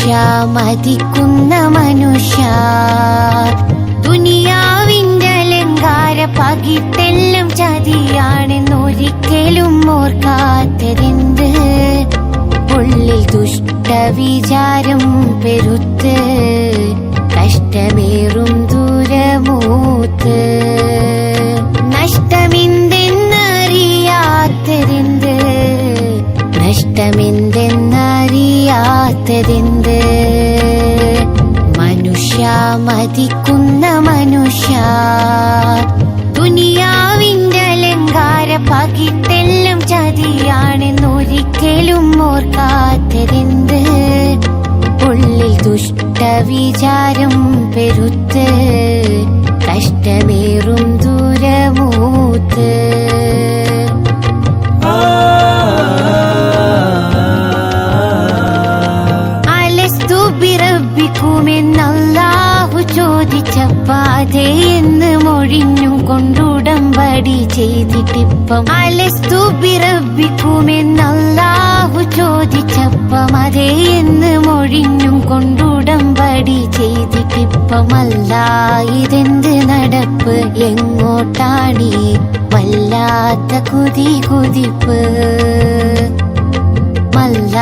മനുഷ്യ മതിക്കുന്ന മനുഷ്യ ദുനിയാവിന്റെ അലങ്കാര പകിട്ടെല്ലാം ചതിയാണെന്നൊരിക്കലും ഓർക്കാത്തതെന്ത്? ഉള്ളിൽ ദുഷ്ടവിചാരം പെരുത്ത് കഷ്ടമേറും ദൂരമൂത്ത് നഷ്ടമെന്തെന്നറിയാത്തതെന്ത്? നഷ്ടമെന്തെന്നറിയാത്തതെന്ത്? മനുഷ്യ മതിക്കുന്ന മനുഷ്യ ദുനിയാവിന്റെ അലങ്കാര പകിട്ടെല്ലാം ചതിയാണെന്നൊരിക്കലും ഓർക്കാത്തതെന്ത്? ഉള്ളിൽ ദുഷ്ടവിചാരം പെരുത്ത് കഷ്ടമേറും ദൂരമൂത്ത് അലസ്തു ബിറബ്ബിക്കുമെന്നല്ലാഹു ചോദിച്ചപ്പാതെ എന്ന് മൊഴിഞ്ഞു കൊണ്ടുടമ്പടി ചെയ്തിട്ടിപ്പം അലസ്തു ബിറബ്ബിക്കുമെന്നല്ലാഹു ചോദിച്ചപ്പം അതേ എന്ന് മൊഴിഞ്ഞും കൊണ്ടുടമ്പടി ചെയ്തിട്ടിപ്പമല്ല ഇതെന്ത് നടപ്പ്? എങ്ങോട്ടാണീ വല്ലാത്ത കുതിപ്പ്? മല്ല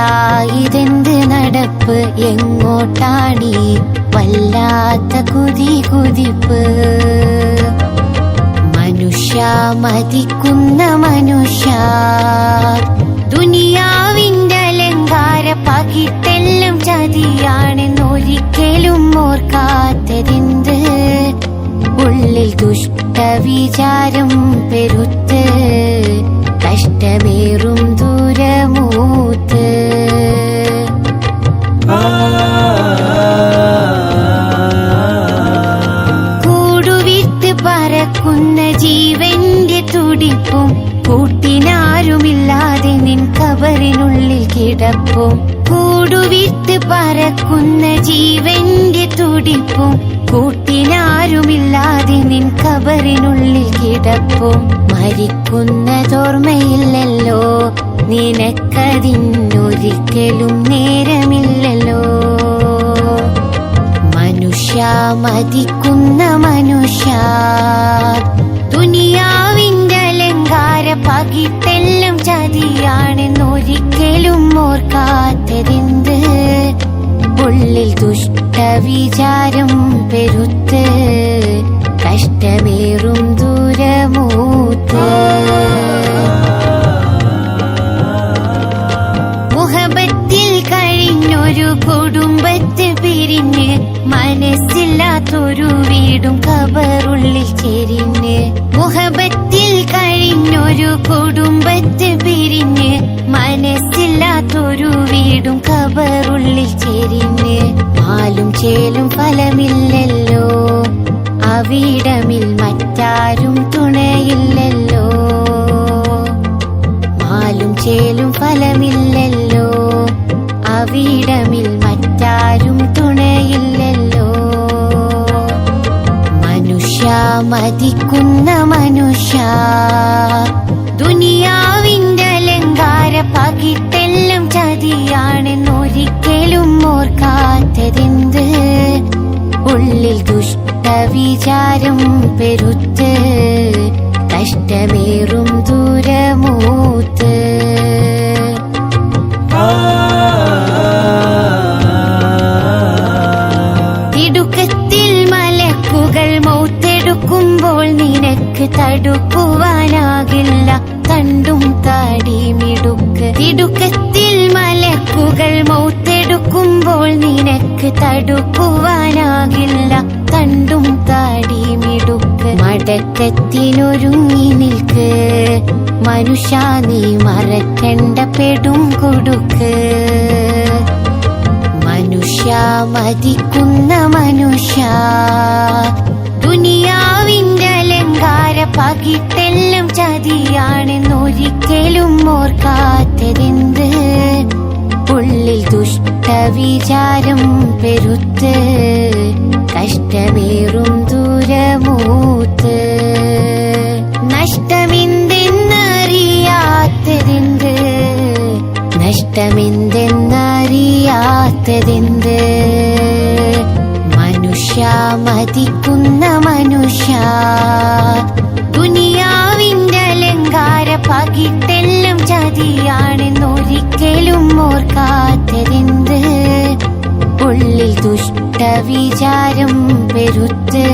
ഇതെന്ത് നടപ്പ്? എങ്ങോട്ടാണീ വല്ലാത്ത കുതിപ്പ്? മനുഷ്യ മതിക്കുന്ന മനുഷ്യ ദുനിയാവിന്റെ അലങ്കാര പകിട്ടെല്ലാം ചതിയാണെന്നൊരിക്കലും ഓർക്കാത്തതെന്ത്? ഉള്ളിൽ ദുഷ്ടവിചാരം പെരുത്ത് കഷ്ടമേറും ദൂരമൂത്ത് കൂടുവിട്ട് പറക്കുന്ന ജീവന്റെ തുടിപ്പും കൂട്ടിനാരുമില്ലാതെ നിൻ കബറിനുള്ളിൽ കിടപ്പും കൂടുവിട്ട് പറക്കുന്ന ജീവന്റെ തുടിപ്പും കൂട്ടിനാരുമില്ലാതെ നിൻ കബറിനുള്ളിൽ കിടപ്പും മരിക്കുന്നതോർമ്മയില്ലല്ലോ നിനക്കതിനൊരിക്കലും നേരമില്ലല്ലോ മനുഷ്യ മതിക്കുന്ന മനുഷ്യ ദുനിയാവിന്റെ അലങ്കാര പകിട്ടെല്ലാം ചതിയാണെന്നൊരിക്കലും ഓർക്കാത്തതെന്ത്? ഉള്ളിൽ ദുഷ്ടവിചാരം പെരുത്ത് കഷ്ടമേറും ദൂരമൂത്ത് മുഹബത്തിൽ കഴിഞ്ഞൊരു കുടുംബത്തെ പിരിഞ്ഞ് മനസ്സില്ലാത്തൊരു വീടും കബറുള്ളിൽ ചെരിഞ്ഞ് മുഹബത്തിൽ കഴിഞ്ഞൊരു കുടുംബത്തെ പിരിഞ്ഞ് മനസ്സില്ലാത്തൊരു വീടും കബറുള്ളിൽ ചെരിഞ്ഞ് മാലും ചേലും ഫലമില്ലല്ലോ അവിടമിൽ മറ്റാരും തുണയില്ലല്ലോ മാലും ചേലും ഫലമില്ലല്ലോ അവിടമിൽ മറ്റാരും തുണയില്ലല്ലോ മനുഷ്യ മതിക്കുന്ന മനുഷ്യ ദുനിയാവിന്റെ അലങ്കാര പകിട്ടെല്ലാം ചതിയാണെന്നൊരിക്കലും ഓർക്കാത്തതെന്ത്? ഉള്ളിൽ ദുഷ്ടവിചാരം പെരുത്ത് കഷ്ടമേറും ദൂരമൂത്ത് തിടുക്കത്തിൽ മലക്കുകൾ മൗത്തെടുക്കുമ്പോൾ നിനക്ക് തടുക്കുവാനാകില്ല തണ്ടും താടിമിടുക്ക് തിടുക്കത്തിൽ മലക്കുകൾ മൗത്തെടുക്കുമ്പോൾ നിനക്ക് തടുക്കുവാനാകില്ല തണ്ടും താടിമിടുക്ക് മടക്കത്തിനൊരുങ്ങി നിൽക്ക് മനുഷ്യ നീ മറക്കണ്ട പെടും കൊടുക്ക് മനുഷ്യ മതിക്കുന്ന മനുഷ്യ ദുനിയാവിന്റെ അലങ്കാര പകിട്ടെല്ലാം ചതിയാണെന്നൊരിക്കലും ഓർക്കാത്തതെന്ത്? ഉള്ളിൽ ദുഷ്ടവിചാരം പെരുത്ത് കഷ്ടമേറും ദൂരമൂത്ത് നഷ്ടമെന്തെന്നറിയാത്തതെന്ത്? നഷ്ടമെന്തെന്നറിയാത്തതെന്ത്? കൊതിക്കുന്ന മനുഷ്യ, ദുനിയാവിന്റെ അലങ്കാര പകിട്ടെല്ലാം ചതിയാണെന്നൊരിക്കലും ഓർക്കാത്തതെന്ത്? ഉള്ളിൽ ദുഷ്ടവിചാരം പെരുത്ത്,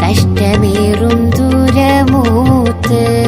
കഷ്ടമേറും ദൂരമൂത്ത്.